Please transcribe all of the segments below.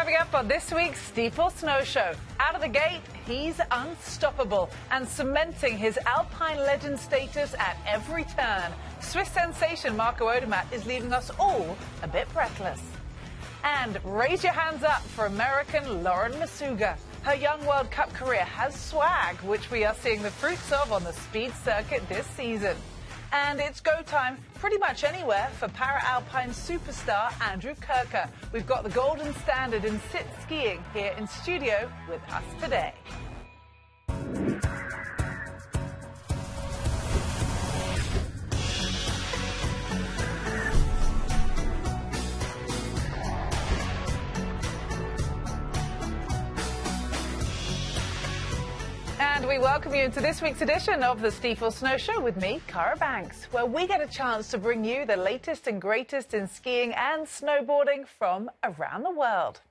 Coming up on this week's Stifel Snow Show. Out of the gate, he's unstoppable and cementing his Alpine legend status at every turn. Swiss sensation Marco Odermatt is leaving us all a bit breathless. And raise your hands up for American Lauren Masuga. Her young World Cup career has swag, which we are seeing the fruits of on the speed circuit this season. And it's go time pretty much anywhere for para-alpine superstar Andrew Kurka. We've got the golden standard in sit skiing here in studio with us today. And we welcome you into this week's edition of the Stifel Snow Show with me, Cara Banks, where we get a chance to bring you the latest and greatest in skiing and snowboarding from around the world.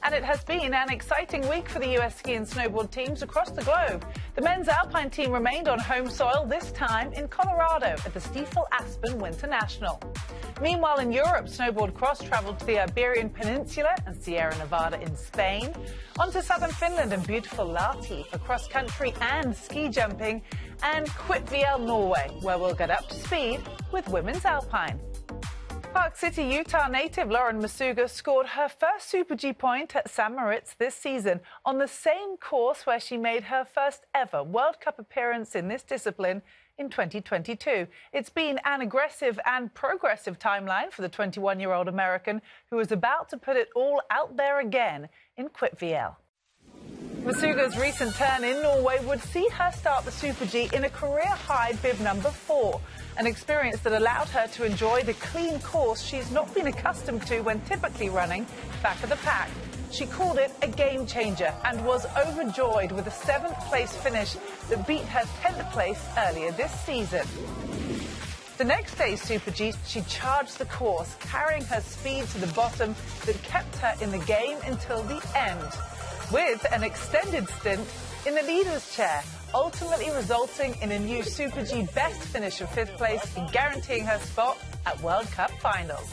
And it has been an exciting week for the US ski and snowboard teams across the globe. The men's alpine team remained on home soil, this time in Colorado at the Stifel Aspen Winter National. Meanwhile, in Europe, snowboard cross traveled to the Iberian Peninsula and Sierra Nevada in Spain, onto southern Finland and beautiful Ligety for cross-country and ski jumping, and Kvitfjell, Norway, where we'll get up to speed with women's alpine. Park City, Utah native Lauren Masuga scored her first Super G point at St. Moritz this season on the same course where she made her first ever World Cup appearance in this discipline in 2022. It's been an aggressive and progressive timeline for the 21-year-old American who is about to put it all out there again in Kvitfjell. Masuga's recent turn in Norway would see her start the Super G in a career-high bib number 4, an experience that allowed her to enjoy the clean course she's not been accustomed to when typically running back of the pack. She called it a game changer and was overjoyed with a 7th place finish that beat her 10th place earlier this season. The next day's Super G, she charged the course, carrying her speed to the bottom that kept her in the game until the end, with an extended stint in the leader's chair, ultimately resulting in a new Super G best finish of 5th place and guaranteeing her spot at World Cup finals.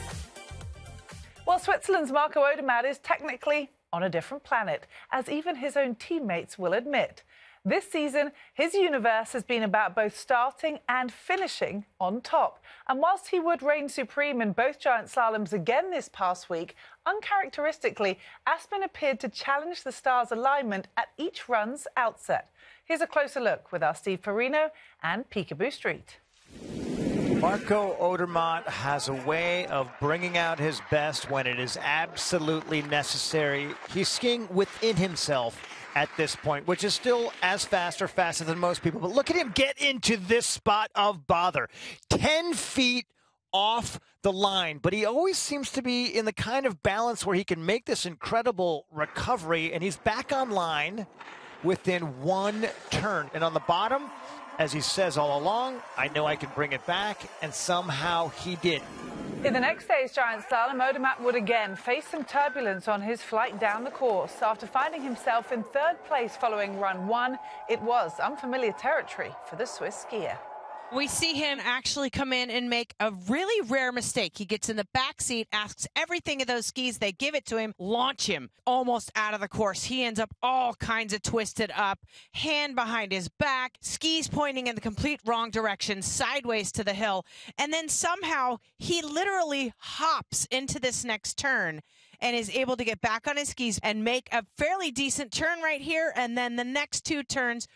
Well, Switzerland's Marco Odermatt is technically on a different planet, as even his own teammates will admit. This season, his universe has been about both starting and finishing on top. And whilst he would reign supreme in both giant slaloms again this past week, uncharacteristically, Aspen appeared to challenge the stars' alignment at each run's outset. Here's a closer look with our Steve Perino and Peekaboo Street. Marco Odermatt has a way of bringing out his best when it is absolutely necessary. He's skiing within himself at this point, which is still as fast or faster than most people. But look at him get into this spot of bother. 10 feet off the line, but he always seems to be in the kind of balance where he can make this incredible recovery, and he's back on line within one turn. And on the bottom, as he says all along, I know I can bring it back, and somehow he did. In the next day's giant slalom, Odermatt would again face some turbulence on his flight down the course. After finding himself in 3rd place following run 1, it was unfamiliar territory for the Swiss skier. We see him actually come in and make a really rare mistake. He gets in the back seat, asks everything of those skis. They give it to him, launch him almost out of the course. He ends up all kinds of twisted up, hand behind his back, skis pointing in the complete wrong direction, sideways to the hill. And then somehow he literally hops into this next turn and is able to get back on his skis and make a fairly decent turn right here. And then the next 2 turns,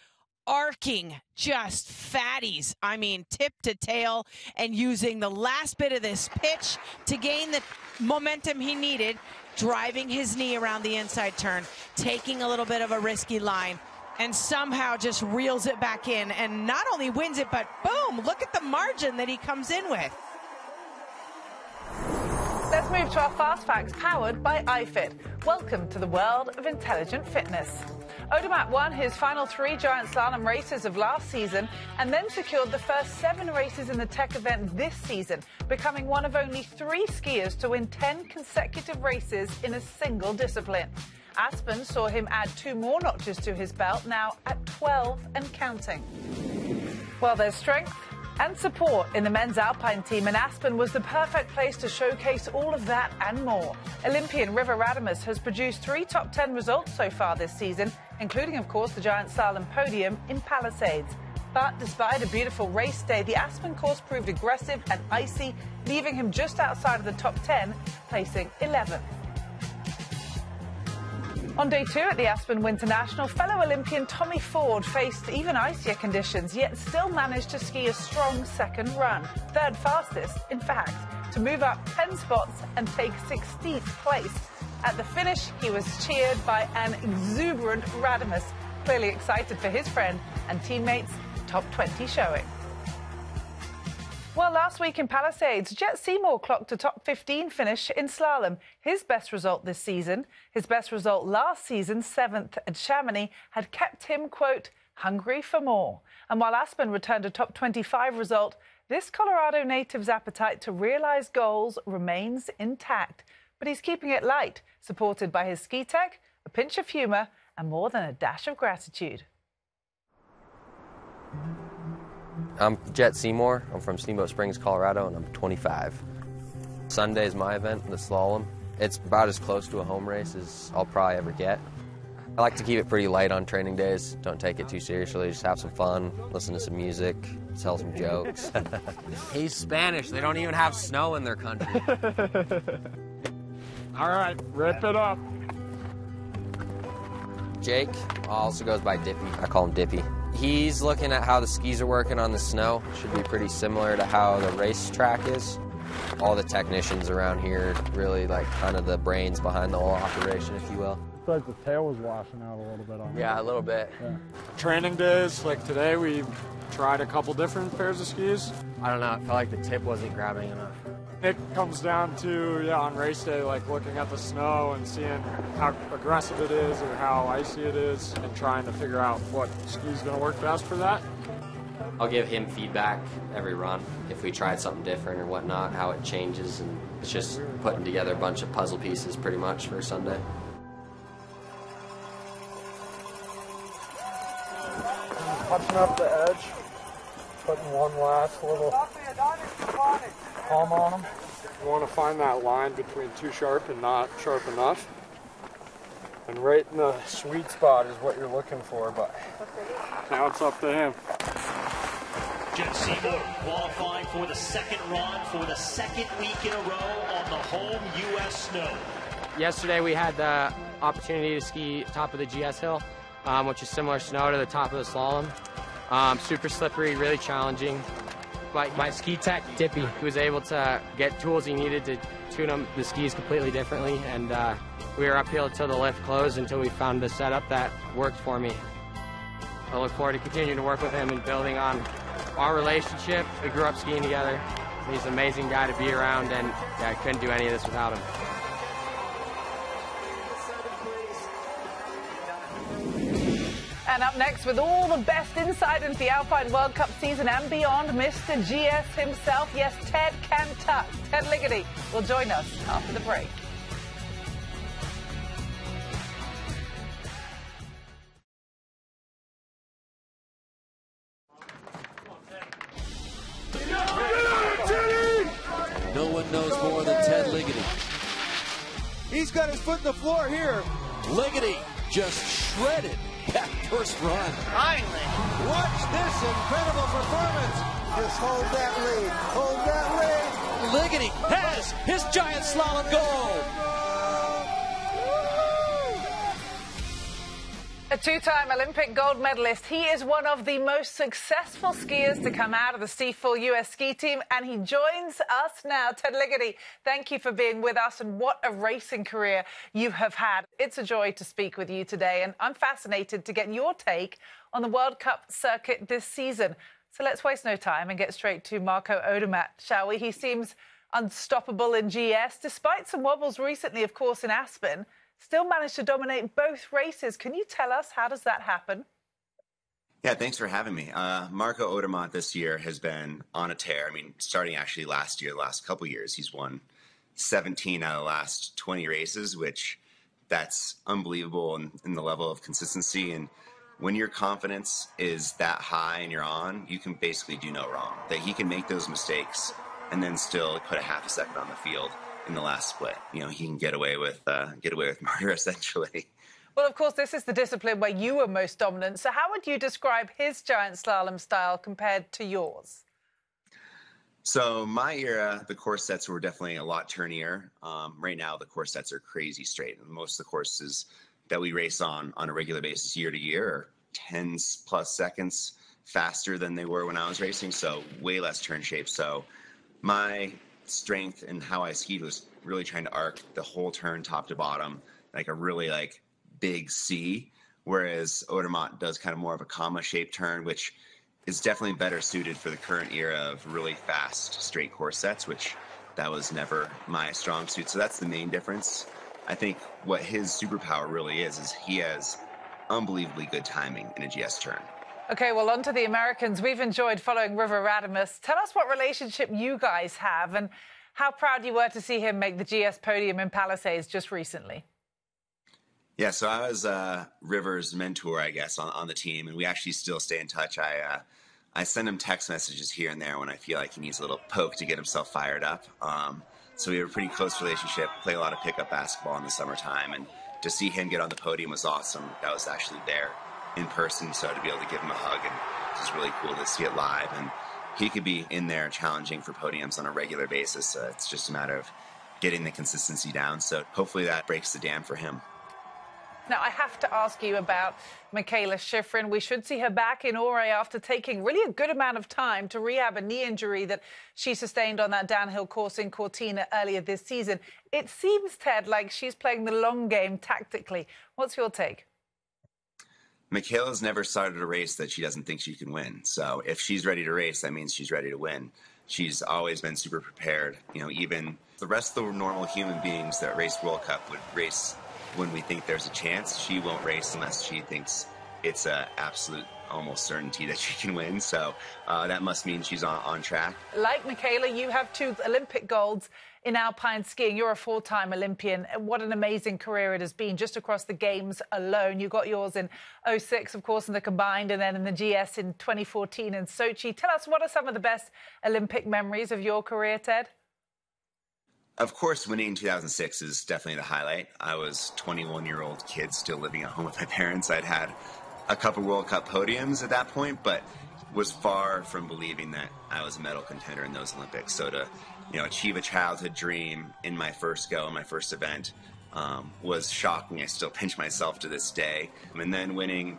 arcing just fatties, I mean tip to tail, and using the last bit of this pitch to gain the momentum he needed, driving his knee around the inside turn, taking a little bit of a risky line, and somehow just reels it back in, and not only wins it, but boom, look at the margin that he comes in with. Let's move to our Fast Facts powered by iFit. Welcome to the world of intelligent fitness. Odermatt won his final 3 giant slalom races of last season and then secured the first 7 races in the tech event this season, becoming one of only 3 skiers to win 10 consecutive races in a single discipline. Aspen saw him add 2 more notches to his belt, now at 12 and counting. Well, there's strength, and support in the men's alpine team, and Aspen was the perfect place to showcase all of that and more. Olympian River Radames has produced 3 top 10 results so far this season, including, of course, the giant slalom podium in Palisades. But despite a beautiful race day, the Aspen course proved aggressive and icy, leaving him just outside of the top 10, placing 11th. On day 2 at the Aspen Winter National, fellow Olympian Tommy Ford faced even icier conditions, yet still managed to ski a strong second run, 3rd fastest, in fact, to move up 10 spots and take 16th place. At the finish, he was cheered by an exuberant Radames, clearly excited for his friend and teammates' top 20 showing. Well, last week in Palisades, Jet Seymour clocked a top 15 finish in slalom, his best result this season. His best result last season, 7th at Chamonix, had kept him, quote, hungry for more. And while Aspen returned a top 25 result, this Colorado native's appetite to realise goals remains intact. But he's keeping it light, supported by his ski tech, a pinch of humour, and more than a dash of gratitude. I'm Jet Seymour. I'm from Steamboat Springs, Colorado, and I'm 25. Sunday is my event, the slalom. It's about as close to a home race as I'll probably ever get. I like to keep it pretty light on training days. Don't take it too seriously. Just have some fun, listen to some music, tell some jokes. He's Spanish. They don't even have snow in their country. All right, rip it up. Jake also goes by Dippy. I call him Dippy. He's looking at how the skis are working on the snow. Should be pretty similar to how the racetrack is. All the technicians around here really like kind of the brains behind the whole operation, if you will. It's like the tail was washing out a little bit on it. Yeah, a little bit. Yeah. Training days, like today, we tried a couple different pairs of skis. I don't know, I felt like the tip wasn't grabbing enough. It comes down to, on race day, like looking at the snow and seeing how aggressive it is or how icy it is and trying to figure out what ski's going to work best for that. I'll give him feedback every run if we tried something different or whatnot, how it changes, and it's just putting together a bunch of puzzle pieces pretty much for Sunday. Punching up the edge, putting one last little palm on them. You want to find that line between too sharp and not sharp enough. And right in the sweet spot is what you're looking for, but now it's up to him. Jet Seymour qualifying for the second run for the second week in a row on the home U.S. snow. Yesterday we had the opportunity to ski top of the GS Hill, which is similar snow to the top of the slalom. Super slippery, really challenging. My ski tech, Dippy, he was able to get tools he needed to tune the skis completely differently, and we were uphill until the lift closed until we found the setup that worked for me. I look forward to continuing to work with him and building on our relationship. We grew up skiing together. He's an amazing guy to be around, and I couldn't do any of this without him. And up next, with all the best insight into the Alpine World Cup season and beyond, Mr. GS himself, yes, Ted Cantuck, Ted Ligety, will join us after the break. No one knows more than Ted Ligety. He's got his foot in the floor here. Ligety just shredded that first run. Finally. Watch this incredible performance. Just hold that lead. Hold that lead. Ligety has his giant slalom goal. A two-time Olympic gold medalist, he is one of the most successful skiers to come out of the Stifel US ski team, and he joins us now. Ted Ligety, thank you for being with us, and what a racing career you have had. It's a joy to speak with you today, and I'm fascinated to get your take on the World Cup circuit this season. So let's waste no time and get straight to Marco Odermatt, shall we? He seems unstoppable in GS, despite some wobbles recently, of course, in Aspen. Still managed to dominate both races. Can you tell us, how does that happen? Yeah, thanks for having me. Marco Odermatt this year has been on a tear. I mean, starting actually last year, the last couple years, he's won 17 out of the last 20 races, which that's unbelievable in the level of consistency. And when your confidence is that high and you're on, you can basically do no wrong. That he can make those mistakes and then still put a half a second on the field in the last split. You know, he can get away with murder, essentially. Well, of course, this is the discipline where you were most dominant. So how would you describe his giant slalom style compared to yours? So my era, the course sets were definitely a lot turnier. Right now, the course sets are crazy straight. Most of the courses that we race on a regular basis year to year are 10 plus seconds faster than they were when I was racing, so way less turn shape. So my strength and how I skied was really trying to arc the whole turn top to bottom, like a really big C, whereas Odermatt does kind of more of a comma-shaped turn, which is definitely better suited for the current era of really fast straight course sets, which that was never my strong suit. So that's the main difference. I think what his superpower really is he has unbelievably good timing in a GS turn. Okay, well, on to the Americans. We've enjoyed following River Radamus. Tell us what relationship you guys have and how proud you were to see him make the GS podium in Palisades just recently. Yeah, so I was River's mentor, I guess, on the team, and we actually still stay in touch. I send him text messages here and there when I feel like he needs a little poke to get himself fired up. So we have a pretty close relationship, play a lot of pickup basketball in the summertime, and to see him get on the podium was awesome. I was actually there in person, so to be able to give him a hug, and it was really cool to see it live. And he could be in there challenging for podiums on a regular basis. It's just a matter of getting the consistency down, so hopefully that breaks the dam for him. Now, I have to ask you about Mikaela Shiffrin. We should see her back in Åre after taking really a good amount of time to rehab a knee injury that she sustained on that downhill course in Cortina earlier this season. It seems, Ted, like she's playing the long game tactically. What's your take? Mikaela's never started a race that she doesn't think she can win. So if she's ready to race, that means she's ready to win. She's always been super prepared. You know, even the rest of the normal human beings that race World Cup would race when we think there's a chance. She won't race unless she thinks it's an absolute almost certainty that she can win. So that must mean she's on track. Like Mikaela, you have 2 Olympic golds in alpine skiing. You're a 4-time Olympian. What an amazing career it has been just across the games alone. You got yours in 2006, of course, in the combined, and then in the GS in 2014 in Sochi. Tell us, what are some of the best Olympic memories of your career, Ted? Of course, winning in 2006 is definitely the highlight. I was a 21-year-old kid still living at home with my parents. I'd had a couple World Cup podiums at that point, but was far from believing that I was a medal contender in those Olympics. So to, achieve a childhood dream in my first go, in my first event, was shocking. I still pinch myself to this day. And then winning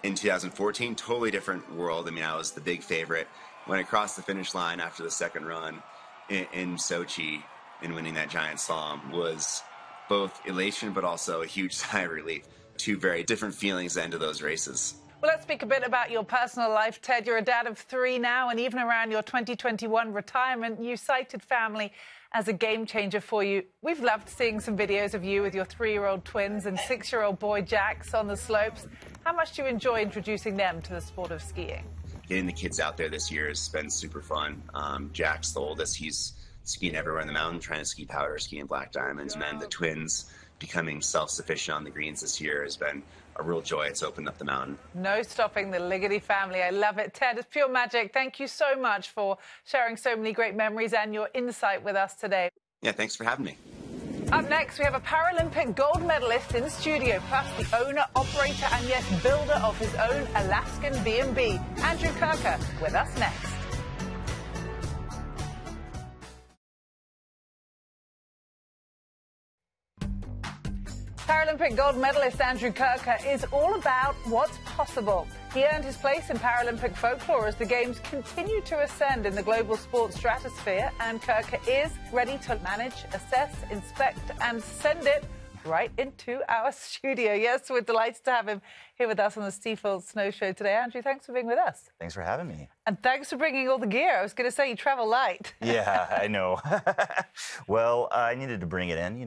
in 2014, totally different world. I mean, I was the big favorite. When I crossed the finish line after the second run in Sochi, and winning that giant slalom was both elation but also a huge sigh of relief. 2 very different feelings at the end of those races. Well, let's speak a bit about your personal life, Ted. You're a dad of 3 now, and even around your 2021 retirement, you cited family as a game changer for you. We've loved seeing some videos of you with your 3-year-old twins and 6-year-old boy Jax on the slopes. How much do you enjoy introducing them to the sport of skiing? Getting the kids out there this year has been super fun. Jax, the oldest, he's skiing everywhere in the mountain, trying to ski powder, skiing black diamonds. And then the twins becoming self-sufficient on the greens this year has been a real joy. It's opened up the mountain. No stopping the Ligety family. I love it. Ted, it's pure magic. Thank you so much for sharing so many great memories and your insight with us today. Yeah, thanks for having me. Up next, we have a Paralympic gold medalist in studio, plus the owner, operator, and yes, builder of his own Alaskan B&B, Andrew Kurka, with us next. Paralympic gold medalist Andrew Kurka is all about what's possible. He earned his place in Paralympic folklore as the Games continue to ascend in the global sports stratosphere, and Kurka is ready to manage, assess, inspect, and send it right into our studio. Yes, we're delighted to have him here with us on the Stifel Snow Show today. Andrew, thanks for being with us. Thanks for having me. And thanks for bringing all the gear. I was going to say you travel light. Yeah, I know. Well, I needed to bring it in,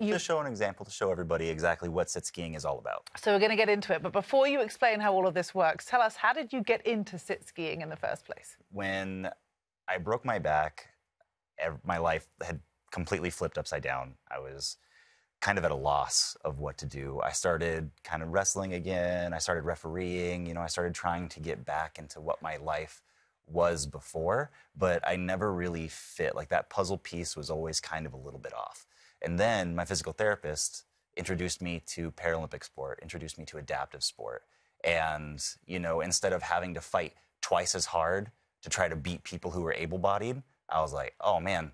to show an example, to show everybody exactly what sit skiing is all about. So we're going to get into it. But before you explain how all of this works, tell us, how did you get into sit skiing in the first place? When I broke my back, my life had completely flipped upside down. I was kind of at a loss of what to do. I started kind of wrestling again. I started refereeing. I started trying to get back into what my life was before, but I never really fit. Like, that puzzle piece was always kind of a little bit off. And then my physical therapist introduced me to Paralympic sport, introduced me to adaptive sport. And, instead of having to fight twice as hard to try to beat people who were able-bodied, I was like, oh man,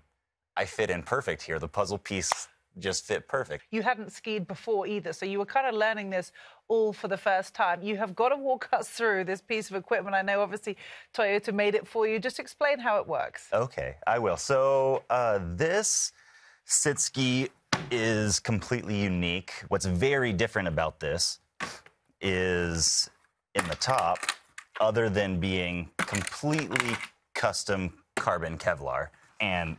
I fit in perfect here. The puzzle piece just fit perfect. You hadn't skied before either, so you were kind of learning this all for the first time. You have got to walk us through this piece of equipment. I know, obviously, Toyota made it for you. Just explain how it works. Okay, I will. So this sit ski is completely unique. What's very different about this is in the top, other than being completely custom carbon Kevlar and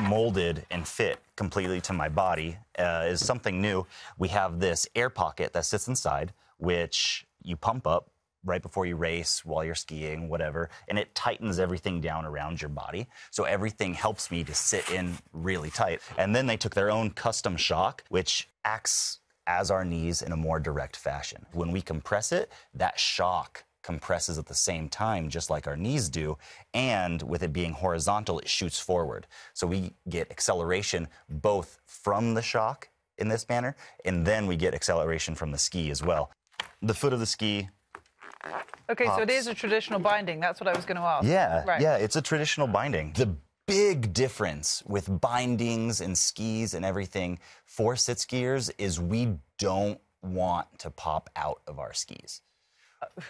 molded and fit completely to my body, is something new. We have this air pocket that sits inside, which you pump up right before you race, while you're skiing, whatever, and it tightens everything down around your body. So everything helps me to sit in really tight. And then they took their own custom shock, which acts as our knees in a more direct fashion. When we compress it, that shock compresses at the same time, just like our knees do, and with it being horizontal, it shoots forward. So we get acceleration both from the shock in this manner, and then we get acceleration from the ski as well. The foot of the ski Okay, pops. so it is a traditional binding. That's what I was going to ask. Yeah, right. Yeah, it's a traditional binding. The big difference with bindings and skis and everything for sit skiers is we don't want to pop out of our skis.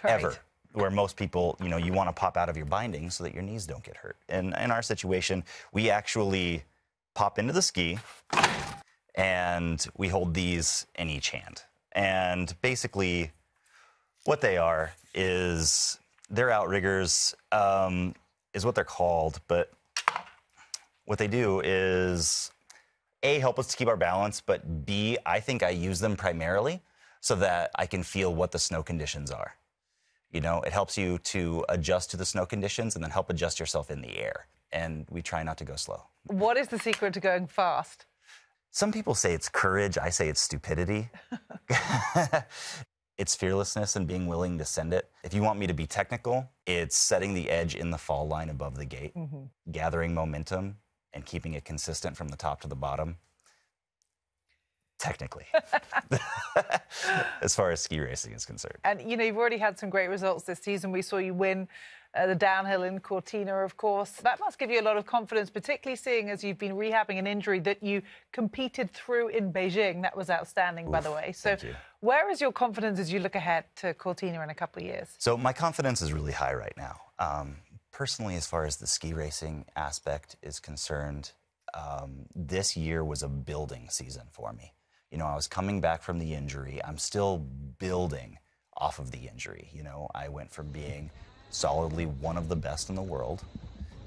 Right. Ever. Where most people, you want to pop out of your binding so that your knees don't get hurt. And in our situation, we actually pop into the ski and we hold these in each hand. And basically what they are is, they're outriggers, is what they're called, but what they do is, A, help us to keep our balance, but B, I think I use them primarily so that I can feel what the snow conditions are. It helps you to adjust to the snow conditions and then help adjust yourself in the air. And we try not to go slow. What is the secret to going fast? Some people say it's courage. I say it's stupidity. It's fearlessness and being willing to send it. If you want me to be technical, it's setting the edge in the fall line above the gate, gathering momentum and keeping it consistent from the top to the bottom. Technically, as far as ski racing is concerned. And, you've already had some great results this season. We saw you win the downhill in Cortina, of course. That must give you a lot of confidence, particularly seeing as you've been rehabbing an injury that you competed through in Beijing. That was outstanding, by the way. So where is your confidence as you look ahead to Cortina in a couple of years? So my confidence is really high right now. Personally, as far as the ski racing aspect is concerned, this year was a building season for me. I was coming back from the injury. I'm still building off of the injury. I went from being solidly one of the best in the world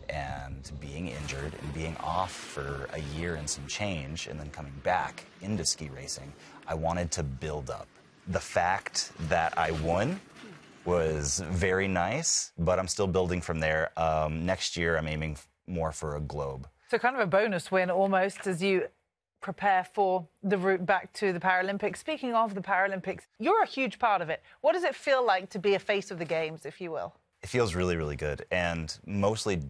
and being injured and being off for a year and some change and then coming back into ski racing. I wanted to build up. The fact that I won was very nice, but I'm still building from there. Next year, I'm aiming more for a globe. So kind of a bonus win almost as you prepare for the route back to the Paralympics. Speaking of the Paralympics, you're a huge part of it. What does it feel like to be a face of the Games, if you will? It feels really, really good, and mostly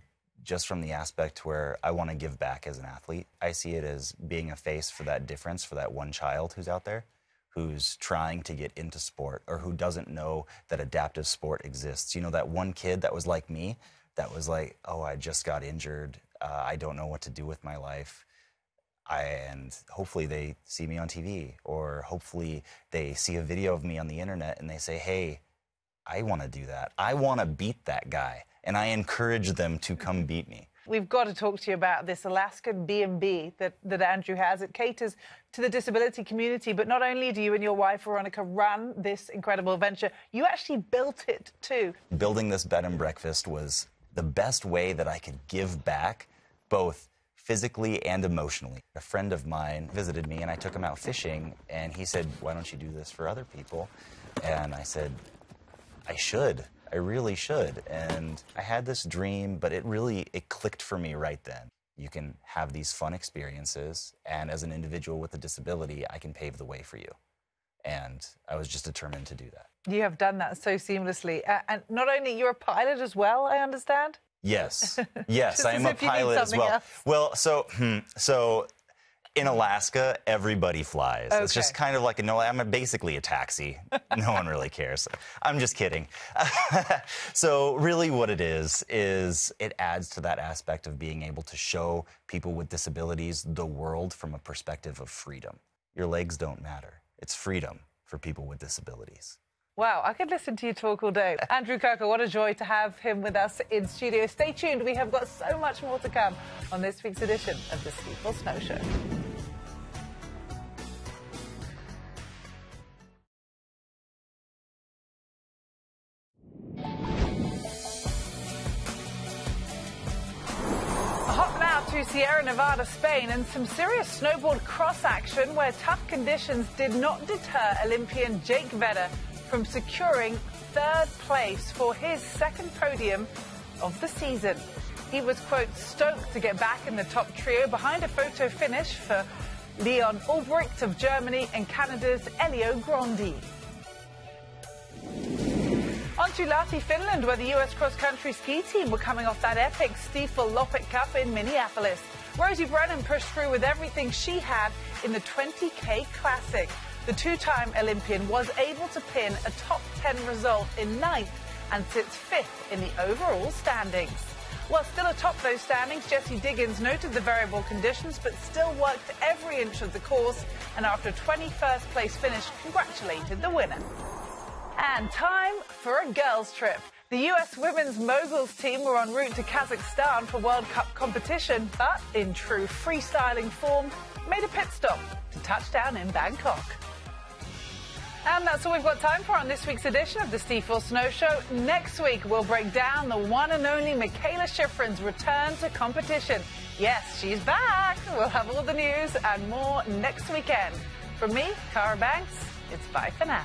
just from the aspect where I want to give back as an athlete. I see it as being a face for that difference, for that one child who's out there, who's trying to get into sport or who doesn't know that adaptive sport exists. That one kid that was like me, that was like, oh, I just got injured. I don't know what to do with my life. And hopefully they see me on TV, or hopefully they see a video of me on the internet and they say, hey, I want to do that. I want to beat that guy. And I encourage them to come beat me. We've got to talk to you about this Alaskan B&B that Andrew has. It caters to the disability community, but not only do you and your wife, Veronica, run this incredible venture, you actually built it too. Building this bed and breakfast was the best way that I could give back, both physically and emotionally. A friend of mine visited me and I took him out fishing and he said, why don't you do this for other people? And I said, I should. I really should. And I had this dream, but it clicked for me right then. You can have these fun experiences, and as an individual with a disability, I can pave the way for you. And I was just determined to do that. You have done that so seamlessly. And not only, you're a pilot as well, I understand? Yes. Yes, I am a pilot as well. Else. Well, so in Alaska, everybody flies. Okay. It's just kind of like, I'm basically a taxi. No one really cares. I'm just kidding. So really what it is it adds to that aspect of being able to show people with disabilities the world from a perspective of freedom. Your legs don't matter. It's freedom for people with disabilities. Wow, I could listen to you talk all day. Andrew Kurka, what a joy to have him with us in studio. Stay tuned. We have got so much more to come on this week's edition of the Stifel Snow Show. Hop now to Sierra Nevada, Spain, and some serious snowboard cross action where tough conditions did not deter Olympian Jake Vedder from securing third place for his second podium of the season. He was, quote, stoked to get back in the top trio behind a photo finish for Leon Ulbricht of Germany and Canada's Elio Grandi. On to Ligety, Finland, where the US cross-country ski team were coming off that epic Stifel Loppet Cup in Minneapolis. Rosie Brennan pushed through with everything she had in the 20K Classic. The two-time Olympian was able to pin a top 10 result in 9th and sits 5th in the overall standings. While still atop those standings, Jessie Diggins noted the variable conditions but still worked every inch of the course, and after a 21st place finish, congratulated the winner. And time for a girls' trip. The US women's moguls team were en route to Kazakhstan for World Cup competition, but in true freestyling form, made a pit stop to touch down in Bangkok. And that's all we've got time for on this week's edition of the Stifel Snow Show. Next week, we'll break down the one and only Michaela Schifrin's return to competition. Yes, she's back. We'll have all the news and more next weekend. From me, Cara Banks, it's bye for now.